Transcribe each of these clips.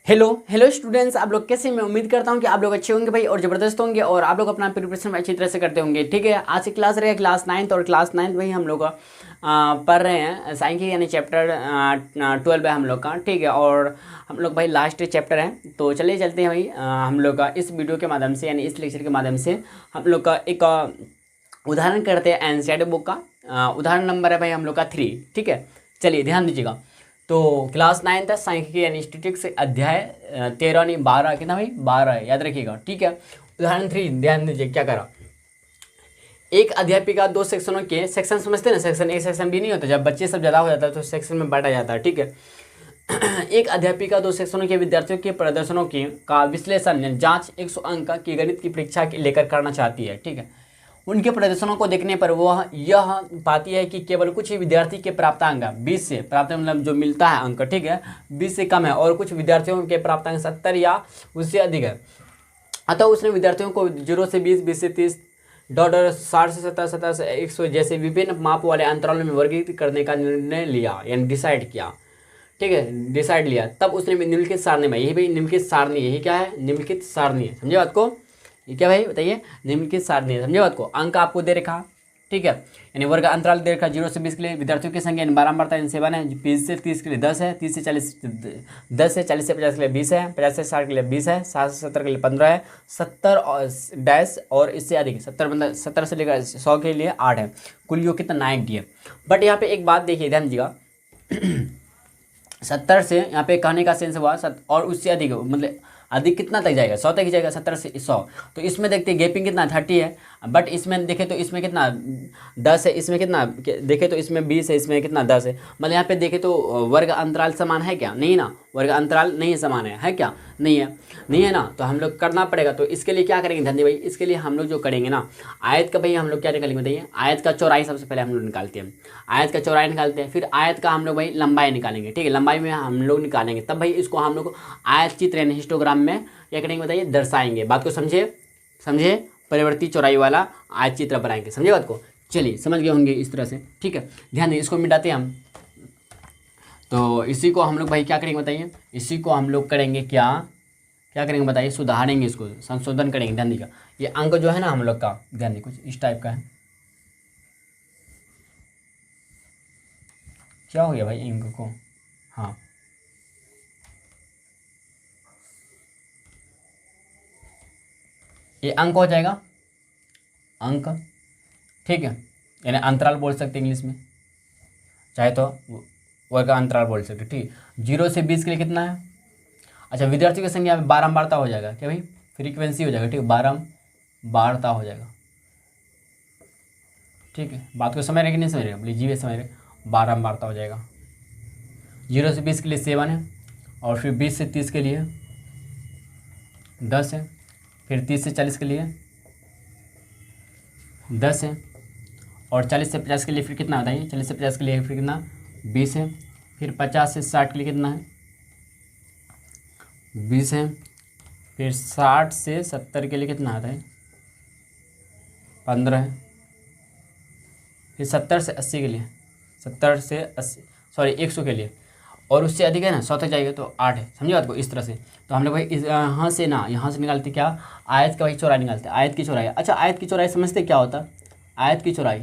Hello hello students, आप लोग कैसे? मैं उम्मीद करता हूं कि आप लोग अच्छे होंगे भाई और ज़बरदस्त होंगे और आप लोग अपना प्रिपरेशन अच्छी तरह से करते होंगे। ठीक है, आज की क्लास रहेगा क्लास 9th और क्लास 9th भाई हम लोग पढ़ रहे हैं सांख्यिकी यानी चैप्टर 12 है हम लोग का। ठीक है, और हम लोग भाई लास्ट चैप्टर है, तो चलिए चलते हैं भाई हम लोग का इस वीडियो के माध्यम से यानी इस लेक्चर के माध्यम से हम लोग का एक उदाहरण करते हैं एनसीईआरटी बुक का। उदाहरण नंबर है भाई हम लोग का 3। ठीक है, चलिए ध्यान दीजिएगा। तो क्लास 9th है सांख्यिकी यानी स्टैटिस्टिक्स अध्याय 13 नहीं 12 कितना भाई 12 है, याद रखिएगा। ठीक है, उदाहरण 3 ध्यान दीजिए क्या करा। एक अध्यापिका दो सेक्शनों के, सेक्शन समझते हैं ना, सेक्शन ए सेक्शन बी नहीं होता, जब बच्चे सब ज़्यादा हो जाता है तो सेक्शन में बांटा जाता है। ठीक है, एक अध्यापिका दो सेक्शनों के विद्यार्थियों के प्रदर्शनों की का विश्लेषण जांच 100 अंक की गणित की परीक्षा लेकर करना चाहती है। ठीक है, उनके प्रदर्शनों को देखने पर वह यह पाती है कि केवल कुछ ही विद्यार्थी के प्राप्तांक 20 से प्राप्त मतलब जो मिलता है अंक, ठीक है, 20 से कम है और कुछ विद्यार्थियों के प्राप्तांक 70 या उससे अधिक है। अतः उसने विद्यार्थियों को 0 से 20, 20 से 30, 60 से 70, 70 से 100 जैसे विभिन्न माप वाले अंतरालों में वर्गीकृत करने का निर्णय लिया यानी डिसाइड किया। ठीक है, डिसाइड लिया। तब उसने निम्नलिखित सारणी में, यही भाई निम्नलिखित सारणी, यही क्या है, निम्नलिखित सारणी है, समझे बात को? ये क्या भाई बताइए, निम्नलिखित सारणी है, समझे बात को? अंक आपको दे रखा, ठीक है, यानी वर्ग अंतराल दे रखा 0 से 20 के लिए विद्यार्थियों की संख्या 12 बढ़ता है 7 है, 20 से 30 के लिए 10 है, 30 से 40 10 है, 40 से 50 के लिए 20 है, 50 से 60 के लिए 20 है, 60 से 70 के लिए 15 है, 70 और डैश और इससे अधिक 70 मतलब 70 से लेकर 100 के लिए 8 है। कुल योग कितना 90 है। बट यहाँ पे एक बात देखिए, ध्यान दीजिएगा 70 से यहाँ पे कहने का सेंस हुआ और उससे अधिक मतलब अधिक कितना तक जाएगा, 100 तक ही जाएगा, 70 से 100। तो इसमें देखते हैं गैपिंग कितना 30 है, बट इसमें देखें तो इसमें कितना 10 है, इसमें कितना देखें तो इसमें 20 है, इसमें कितना 10 है। मतलब यहाँ पे देखें तो वर्ग अंतराल समान है क्या? नहीं ना, वर्ग अंतराल नहीं समान है क्या? नहीं है, नहीं है ना, तो हम लोग करना पड़ेगा। तो इसके लिए क्या करेंगे धन्य भाई, इसके लिए हम लोग जो करेंगे ना, आयत का भाई हम लोग क्या निकालेंगे बताइए, आयत का चौड़ाई सबसे पहले हम लोग निकालते हैं, आयत का चौड़ाई निकालते हैं, फिर आयत का हम लोग भाई लंबाई निकालेंगे। ठीक है, लंबाई में हम लोग निकालेंगे, तब भाई इसको हम लोग आयत चित्र यानी हिस्टोग्राम में क्या करेंगे बताइए, दर्शाएंगे। बात को समझे, समझे, परिवर्तित चौड़ाई वाला आयत चित्र बनाएंगे, समझे बात को? चलिए समझ गए होंगे इस तरह से। ठीक है, ध्यान दें, इसको मिटाते हैं हम। तो इसी को हम लोग भाई क्या करेंगे बताइए, इसी को हम लोग करेंगे क्या क्या करेंगे बताइए, सुधारेंगे, इसको संशोधन करेंगे। ध्यान दीजिएगा, ये अंक जो है ना हम लोग का, ध्यान दिए कुछ इस टाइप का है। क्या हो गया भाई अंक को? हाँ, ये अंक हो जाएगा, अंक, ठीक है, यानी अंतराल बोल सकते इंग्लिश में, चाहे तो वर्ग अंतराल बोल सकते। ठीक, 0 से 20 के लिए कितना है? अच्छा, विद्यार्थियों की संख्या बारंबारता हो जाएगा क्या भाई, फ्रीक्वेंसी हो जाएगा। ठीक, बारंबारता हो जाएगा। ठीक है, बात को समझ रहे कि नहीं समझ रहे, बोलिए जी समझ रहे, बारंबारता हो जाएगा। 0 से 20 के लिए 7 है और फिर 20 से 30 के लिए 10 है, फिर 30 से 40 के लिए 10 है और 40 से 50 के लिए फिर कितना बताइए, 40 से 50 के लिए फिर कितना 20 है, फिर 50 से 60 के लिए कितना है 20 है, फिर 60 से 70 के लिए कितना आता है 15 है, फिर 70 से 80 के लिए 70 से 80 सॉरी 100 के लिए और उससे अधिक है ना 100 तक जाएगा तो 8 है, समझे बात को? इस तरह से तो हम लोग भाई यहाँ से ना, यहाँ से निकालते क्या, आयत का भाई चौड़ाई निकालते हैं, आयत की चौड़ाई। अच्छा, आयत की चौड़ाई समझते क्या होता है, आयत की चौड़ाई,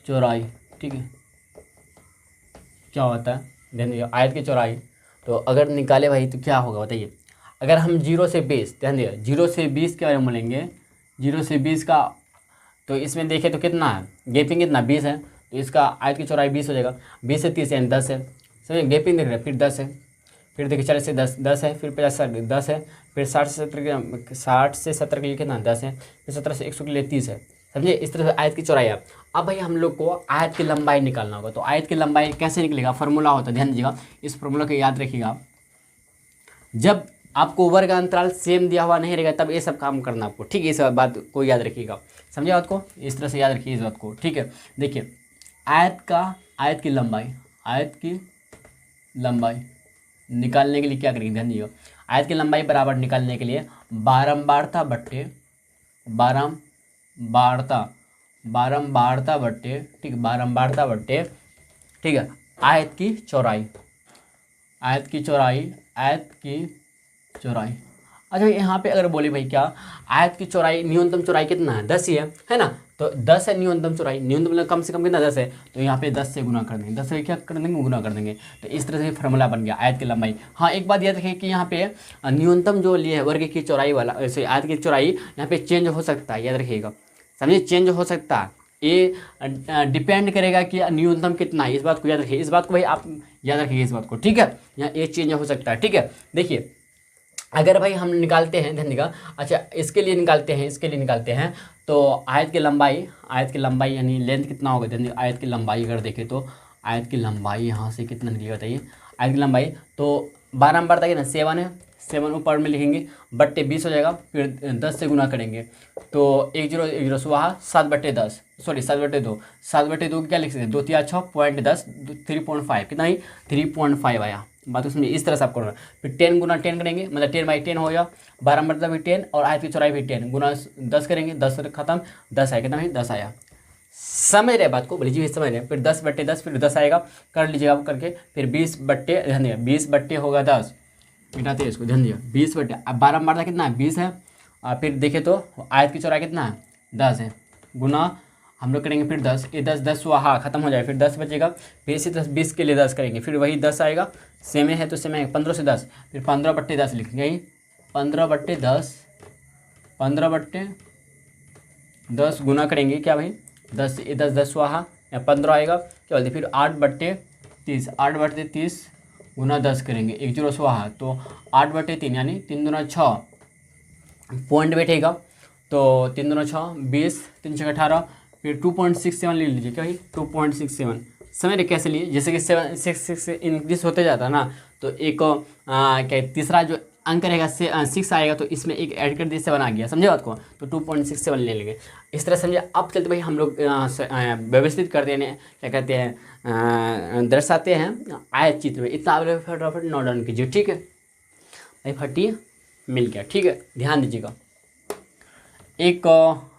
चौड़ाई, ठीक है, क्या होता है ध्यान दीजिए, आयत की चौड़ाई। तो अगर निकाले भाई तो क्या होगा बताइए, अगर हम 0 से 20, ध्यान दिए 0 से 20 के बारे में बोलेंगे, 0 से 20 का, तो इसमें देखें तो कितना है, गैपिंग कितना 20 है, तो इसका आयत की चौड़ाई 20 हो जाएगा। 20 से 30 यानी 10 है, समझे, गैपिंग देख रहे हैं, फिर 10 है, फिर देखिए 40 से 10 है, फिर 50 से 10 है, फिर 60 से 70 के लिए कितना 10 है, फिर 70 से 100 के लिए 30 है, समझिए? इस तरह से आयत की चौड़ाई है। अब भाई हम लोग को आयत की लंबाई निकालना होगा, तो आयत की लंबाई कैसे निकलेगा, फार्मूला होता है, ध्यान दीजिएगा, इस फार्मूला को याद रखिएगा। जब आपको वर्ग अंतराल सेम दिया हुआ नहीं रहेगा तब ये सब काम करना आपको, ठीक है, इस बात को याद रखिएगा, समझे बात को? इस तरह से याद रखिए इस बात को। ठीक है, देखिए आयत की लंबाई, आयत की लंबाई निकालने के लिए क्या करेंगे, ध्यान दीजिएगा, आयत की लंबाई बराबर निकालने के लिए बारंबारता बट्टे बारंबारता बट्टे, ठीक, बारंबारता बट्टे, ठीक है, आयत की चौड़ाई, आयत की चौड़ाई आयत की चौड़ाई। अच्छा यहाँ पे अगर बोले भाई क्या आयत की चौड़ाई न्यूनतम चौड़ाई कितना है 10 ही है ना, तो 10 है न्यूनतम चौड़ाई, न्यूनतम मतलब कम से कम कितना 10 है, तो यहाँ पे 10 से गुना कर देंगे, 10 से क्या कर देंगे गुना कर देंगे, तो इस तरह से फार्मूला बन गया आयत की लंबाई। हाँ एक बात याद रखिए कि यहाँ पे न्यूनतम जो लिए है वर्ग की चौड़ाई वाला ऐसे आयत की चौड़ाई यहाँ पे चेंज हो सकता है, याद रखिएगा, समझिए चेंज हो सकता है, ये डिपेंड करेगा कि न्यूनतम कितना है, इस बात को याद रखिए, इस बात को भाई आप याद रखिए इस बात को, ठीक है, यहाँ ये चेंज हो सकता है, ठीक है। देखिए अगर भाई हम निकालते हैं ध्यान देगा, अच्छा इसके लिए निकालते हैं तो आयत की लंबाई यानी लेंथ कितना होगा, ध्यान देगा आयत की लंबाई अगर देखें तो आयत की लंबाई यहाँ से कितना निकलेगा बताइए, आयत की लंबाई तो 12 नंबर तक है ना 7 है, 7 ऊपर में लिखेंगे बट्टे 20 हो जाएगा, फिर 10 से गुना करेंगे तो 1 0 1 0 वहाँ 7/10 सॉरी 7/2 7/2 क्या लिख सकते हैं 2 3 6 पॉइंट 10 3.5 कितना ही 3.5 आया, बात उसमें इस तरह से आपको करना। फिर 10 गुना 10 करेंगे मतलब 10/10 हो गया, 12 मतलब भी 10 और आयत की चौड़ाई भी 10 गुना 10 करेंगे, 10 खत्म 10 आया, कितना है 10 आया, समझ रहे बात को बोलिए जी समझ रहे। फिर 10/10 फिर 10 आएगा, कर लीजिएगा करके, फिर 20 बट्टे ध्यान दिया 20 बट्टे होगा 10, मिटाते हैं इसको ध्यान दिया 20 बट्टे, अब 12 मारता कितना है 20 है, और फिर देखे तो आयत की चौड़ाई कितना है 10 है, गुना हम लोग करेंगे फिर 10 ये 10 हुआ हाँ खत्म हो जाए, फिर 10 बचेगा, फिर इसी 20 के लिए 10 करेंगे, फिर वही 10 आएगा, सेम है तो सेम है 15 से 10, फिर 15/10 लिखेंगे, 15/10 15/10 गुना करेंगे क्या भाई 10 ये 10 हुआ हाँ या 15 आएगा क्या बोलते, फिर 8/30 8/30 गुना 10 करेंगे, 1 0 हुआ हाँ तो 8/3 यानी 3 दूना 6 पॉइंट बैठेगा, तो 3 दूना 6 20 3 6 18, फिर 2.67 ले लीजिए क्या भाई 2.67, समझ रहे कैसे लिए, जैसे कि 7 6 इंक्रीज होते जाता है ना, तो एक क्या तीसरा जो अंक रहेगा 6 आएगा तो इसमें एक ऐड कर दिए 7 आ गया, समझे बात को, तो 2.67 ले लेंगे, इस तरह समझे। अब चलते भाई हम लोग व्यवस्थित कर देने क्या कहते हैं दर्शाते हैं आयत चित्र में, इतना आप फटाफट नोट डाउन कीजिए, ठीक है भाई फटी मिल गया, ठीक है ध्यान दीजिएगा। एक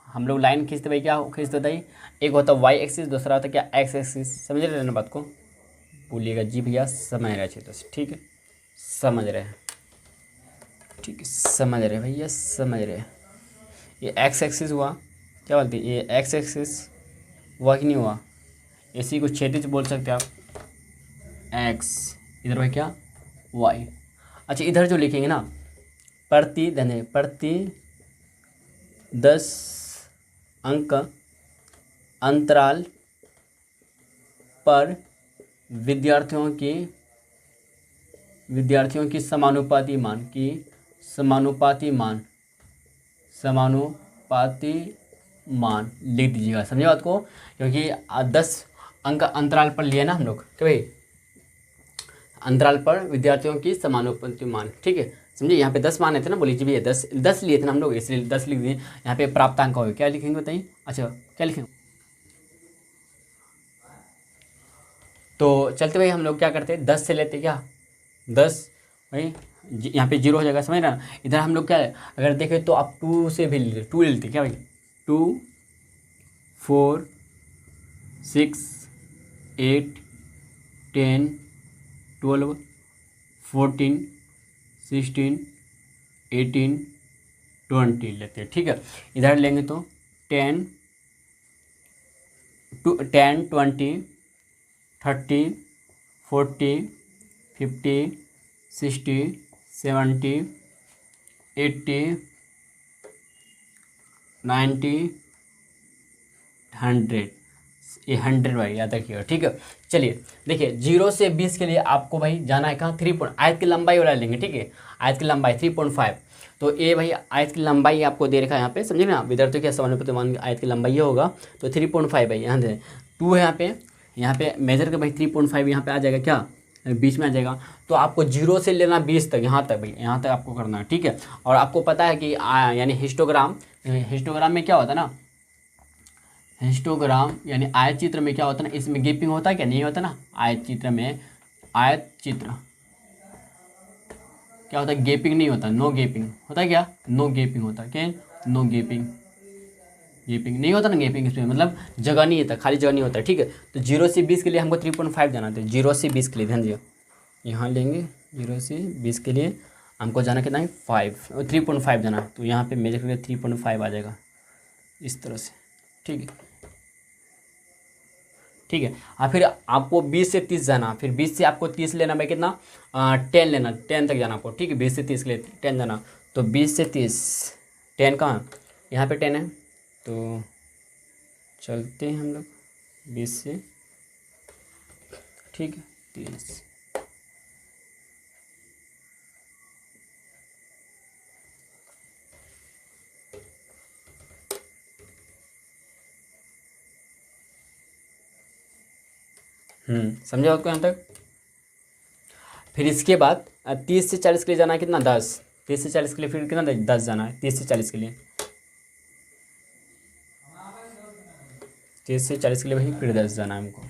हम लोग लाइन खींचते भाई क्या खींचते भाई, एक होता है वाई एक्सिस, दूसरा होता है क्या एक्स एक्सिस, समझ रहे ना बात को, बोलिएगा जी भैया समझ रहे अच्छे से, ठीक है समझ रहे हैं, ठीक है समझ रहे भैया समझ रहे। ये एक्स एक्सिस हुआ क्या बोलते हैं, ये एक्स एक्सिस हुआ कि नहीं हुआ, इसी को क्षैतिज बोल सकते हैं आप एक्स, इधर भाई क्या वाई। अच्छा इधर जो लिखेंगे ना प्रति 10 अंक अंतराल पर विद्यार्थियों की समानुपाती मान लिख दीजिएगा, समझे बात को, क्योंकि 10 अंक अंतराल पर लिए ना हम लोग कि भाई अंतराल पर विद्यार्थियों की समानुपाती मान, ठीक है समझिए। यहाँ पे 10 मान थे ना, बोली जी भैया 10 लिए थे ना हम लोग, इसलिए 10 लिख दिए। यहाँ पे प्राप्तांक होगा क्या लिखेंगे बताइए, अच्छा क्या लिखेंगे, तो चलते भाई हम लोग क्या करते हैं 10 से लेते क्या 10 भाई यहाँ पे 0 हो जाएगा, समझ ना। इधर हम लोग क्या है अगर देखें तो आप 2 से भी लेते 2 लेते क्या भाई 2 4 6 8 10 12 14 16 18 20 लेते हैं, ठीक है। इधर लेंगे तो 10 20 30 40 50 60 70 80 90 100, ये 100 भाई याद रखिएगा, ठीक है। चलिए देखिए 0 से 20 के लिए आपको भाई जाना है कहाँ 3 आयत की लंबाई वाला लेंगे, ठीक है। आयत की लंबाई 3.5, तो ये भाई आयत की लंबाई आपको दे रखा है यहाँ पे, समझे ना विद्यार्थियों के समानुपाती मान आयत की लंबाई ये होगा, तो 3.5 भाई यहाँ दे 2 है यहाँ पे मेजर के भाई 3.5 यहाँ पे आ जाएगा क्या बीच में आ जाएगा, तो आपको 0 से लेना 20 तक, यहाँ तक भाई यहाँ तक आपको करना है, ठीक है। और आपको पता है कि यानी हिस्टोग्राम में क्या होता है ना, हिस्टोग्राम यानी आयत चित्र में क्या होता है ना, इसमें गैपिंग होता है क्या नहीं होता ना, आयत चित्र क्या होता है गैपिंग नहीं होता, नो गैपिंग होता है क्या, नो गैपिंग होता है क्या, नो गैपिंग नहीं होता ना, गैपिंग इसमें मतलब जगह नहीं होता, खाली जगह नहीं होता, ठीक है। तो 0 से 20 के लिए हमको 3.5 जाना था, 0 से 20 के लिए ध्यान दिया, यहाँ लेंगे 0 से 20 के लिए हमको जाना कितना है 5 और 3.5 जाना, तो यहाँ पे मेजर करके 3.5 आ जाएगा इस तरह से। ठीक है, ठीक है। हाँ, फिर आपको 20 से 30 जाना, फिर 20 से आपको 30 लेना भाई कितना 10 लेना, 10 तक जाना आपको। ठीक है, 20 से 30 के लिए 10 जाना, तो 20 से 30 10 कहाँ, यहाँ पे 10 है, तो चलते हैं हम लोग 20 से, ठीक है 30। समझे आपको यहाँ तक। फिर इसके बाद 30 से 40 के लिए जाना है कितना 10, 30 से 40 के लिए फिर कितना 10 जाना है, 30 से 40 के लिए, 30 से 40 के लिए भाई फिर 10 जाना है हमको।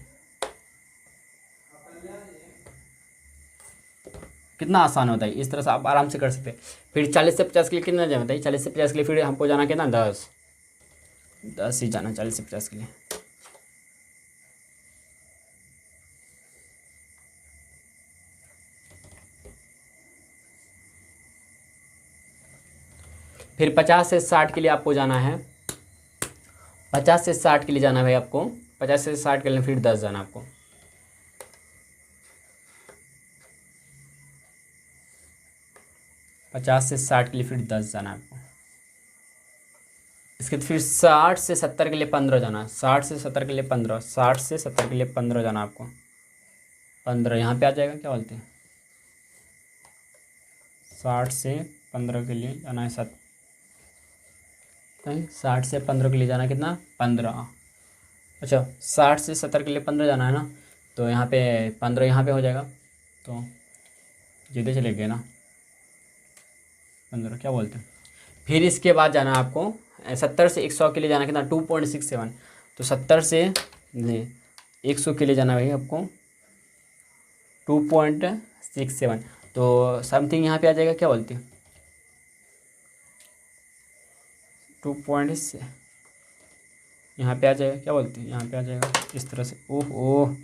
कितना आसान होता है, इस तरह से आप आराम से कर सकते हैं। फिर 40 से 50 के लिए कितना जाना है, 40 से 50 के लिए फिर हमको जाना कितना 10 ही जाना 40 से 50 के लिए। फिर 50 से 60 के लिए आपको जाना है, 50 से 60 के लिए जाना है भाई आपको, 50 से 60 के लिए फिर 10 जाना आपको। पचास से 60 के लिए फिर 10 जाना है आपको। इसके फिर 60 से 70 के लिए 15 जाना है, 60 से 70 के लिए 15, 60 से 70 के लिए 15 जाना आपको, 15 यहाँ पे आ जाएगा, क्या बोलते हैं 60 से 15 के लिए जाना है 60 से 15 के लिए जाना कितना 15, अच्छा 60 से 70 के लिए 15 जाना है ना, तो यहाँ पे 15 यहाँ पे हो जाएगा, तो जिधर चले गए ना 15, क्या बोलते हैं। फिर इसके बाद जाना है आपको 70 से 100 के लिए जाना कितना 2.67, तो 70 से 100 के लिए जाना भाई आपको 2.67, तो समथिंग यहाँ पे आ जाएगा, क्या बोलते हैं 2 से यहाँ पे आ जाएगा, क्या बोलते हैं यहाँ पे आ जाएगा इस तरह से। ओह ओह,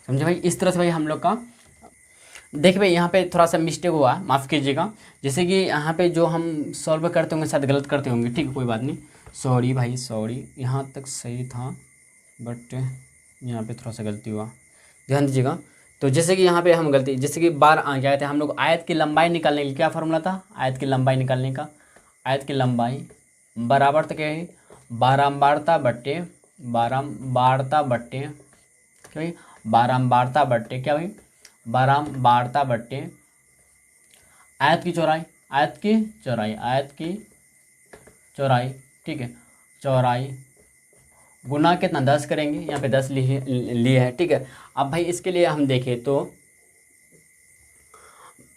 समझे भाई, इस तरह से भाई हम लोग का। देखिए भाई यहाँ पे थोड़ा सा मिस्टेक हुआ, माफ़ कीजिएगा, जैसे कि यहाँ पे जो हम सॉल्व करते होंगे शायद गलत करते होंगे, ठीक है कोई बात नहीं, सॉरी भाई सॉरी, यहाँ तक सही था बट यहाँ पे थोड़ा सा गलती हुआ, ध्यान दीजिएगा। तो जैसे कि यहाँ पे हम गलती, जैसे कि बार आ गया थे हम लोग, आयत की लंबाई निकालने के लिए क्या फार्मूला था, आयत की लंबाई निकालने का, आयत की लंबाई बराबर तो क्या है बारंबारता बट्टे क्या भाई बारंबारता बट्टे क्या भाई बारंबारता बट्टे आयत की चौड़ाई, आयत की चौड़ाई, ठीक है चौड़ाई गुना कितना 10 करेंगे, यहाँ पे 10 लिए है, ठीक है। अब भाई इसके लिए हम देखें तो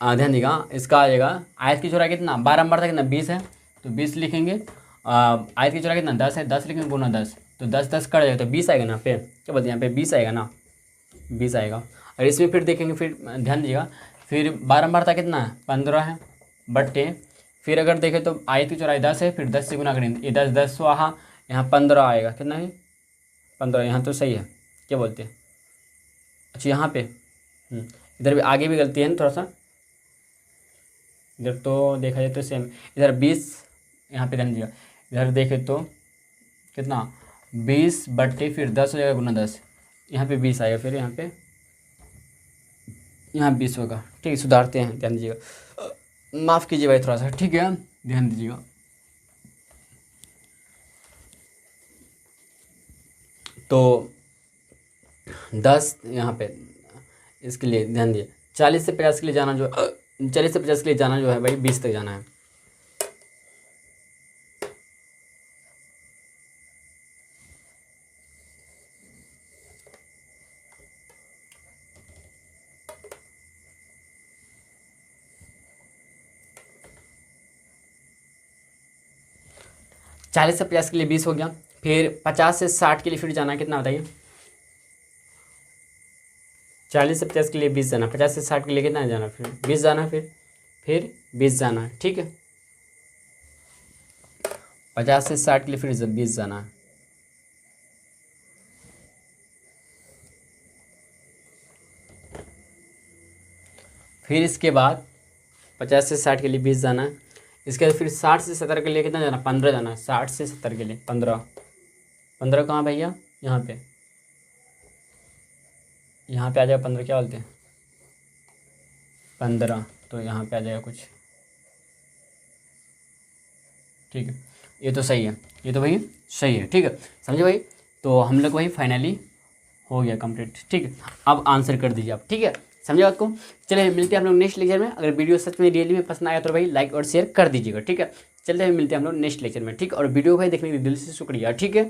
ध्यान देगा, इसका आ जाएगा आयत की चौड़ाई कितना बारंबारता कितना 20 है, तो 20 लिखेंगे, आयत की चौड़ाई कितना 10 है, 10 लिखेंगे गुना 10, तो 10 कट जाएगा, तो 20 आएगा ना पे, क्या बोलते हैं यहाँ पे 20 आएगा ना, 20 आएगा। और इसमें फिर देखेंगे, फिर ध्यान दीजिएगा, फिर बारंबारता कितना है 15 है बट्टे, फिर अगर देखें तो आयत की चौड़ाई 10 है, फिर 10 से गुना करेंगे, ये 10 वहाँ यहाँ 15 आएगा, कितना है 15, यहाँ तो सही है, क्या बोलते हैं। अच्छा यहाँ पे इधर भी आगे भी गलती है ना थोड़ा सा, इधर तो देखा जाए तो सेम, इधर 20 यहाँ पे ध्यान दीजिएगा, इधर देखें तो कितना 20 बट्टे फिर 10 हो जाएगा गुना 10, यहाँ पे 20 आएगा, फिर यहाँ 20 होगा, ठीक है सुधारते हैं, ध्यान दीजिएगा, माफ़ कीजिए भाई थोड़ा सा, ठीक है ध्यान दीजिएगा। तो 10 यहाँ पे इसके लिए ध्यान दिए, 40 से 50 के लिए जाना जो 40 से 50 के लिए जाना जो है भाई 20 तक जाना है। चालीस से 50 के लिए 20 हो गया, फिर 50 से 60 के लिए फिर जाना कितना बताइए, 40 से 50 के लिए 20 जाना, 50 से 60 के लिए कितना जाना, फिर 20 जाना, फिर 20 जाना, ठीक है 50 से 60 के लिए फिर 20 जाना है, फिर इसके बाद 50 से 60 के लिए 20 जाना है। इसके बाद फिर 60 से 70 के लिए कितना जाना, 15 जाना है। 60 से 70 के लिए 15, 15 कहाँ भैया, यहाँ पे, यहाँ पे आ जाएगा 15, क्या बोलते हैं 15, तो यहाँ पे आ जाएगा कुछ, ठीक है। ये तो सही है, ये तो भाई सही है, ठीक है, समझे भाई। तो हम लोग भाई फाइनली हो गया कंप्लीट, ठीक है। अब आंसर कर दीजिए आप, ठीक है, समझे बात को। चलिए मिलते हैं हम लोग नेक्स्ट लेक्चर में। अगर वीडियो सच में रियली में पसंद आया तो भाई लाइक और शेयर कर दीजिएगा, ठीक है। चलते हैं मिलते हैं हम लोग नेक्स्ट लेक्चर में, ठीक है। और वीडियो भाई देखने के लिए दिल से शुक्रिया, ठीक है।